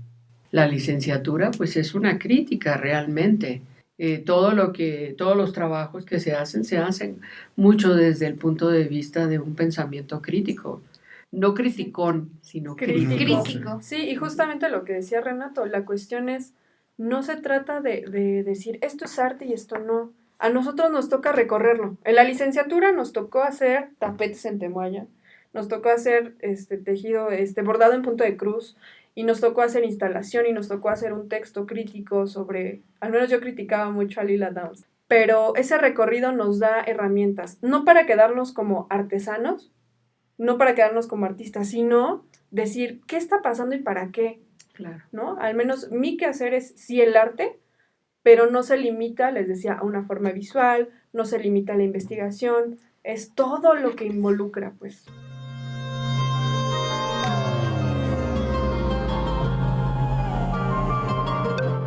La licenciatura, pues, es una crítica realmente. Todos los trabajos que se hacen mucho desde el punto de vista de un pensamiento crítico. No criticón, sino crítico. Sí, y justamente lo que decía Renato, la cuestión es, no se trata de decir esto es arte y esto no. A nosotros nos toca recorrerlo. En la licenciatura nos tocó hacer tapetes en temuaya, nos tocó hacer tejido, bordado en punto de cruz, y nos tocó hacer instalación, y nos tocó hacer un texto crítico sobre, al menos yo criticaba mucho a Lila Downs, pero ese recorrido nos da herramientas, no para quedarnos como artesanos, no para quedarnos como artistas, sino decir qué está pasando y para qué. Claro. ¿No? Al menos mi quehacer es sí el arte, pero no se limita, les decía, a una forma visual, no se limita a la investigación, es todo lo que involucra, pues.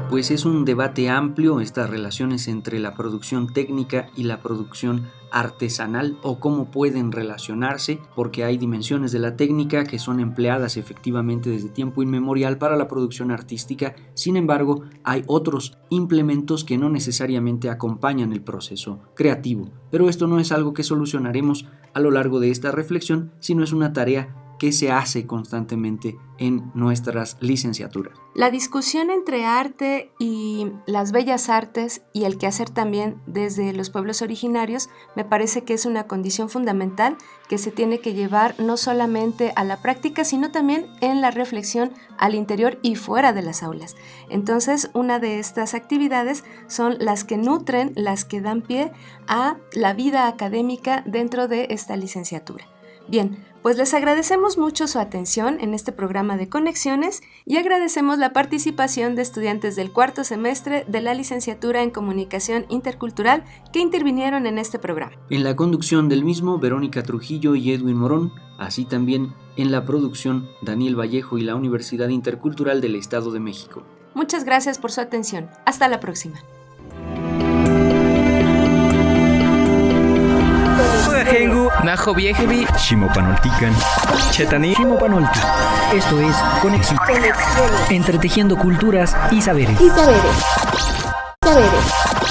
Pues es un debate amplio estas relaciones entre la producción técnica y la producción artesanal, o cómo pueden relacionarse, porque hay dimensiones de la técnica que son empleadas efectivamente desde tiempo inmemorial para la producción artística. Sin embargo, hay otros implementos que no necesariamente acompañan el proceso creativo, pero esto no es algo que solucionaremos a lo largo de esta reflexión, sino es una tarea que se hace constantemente en nuestras licenciaturas. La discusión entre arte y las bellas artes y el quehacer también desde los pueblos originarios me parece que es una condición fundamental que se tiene que llevar no solamente a la práctica, sino también en la reflexión al interior y fuera de las aulas. Entonces, una de estas actividades son las que nutren, las que dan pie a la vida académica dentro de esta licenciatura. Bien, pues les agradecemos mucho su atención en este programa de Conexiones y agradecemos la participación de estudiantes del cuarto semestre de la licenciatura en Comunicación Intercultural que intervinieron en este programa. En la conducción del mismo, Verónica Trujillo y Edwin Morón, así también en la producción, Daniel Vallejo y la Universidad Intercultural del Estado de México. Muchas gracias por su atención. Hasta la próxima. Najo Viejevi, Shimopanoltican, Chetani, Shimopanolti. Esto es Conexión. Entretejiendo culturas y saberes. Saberes.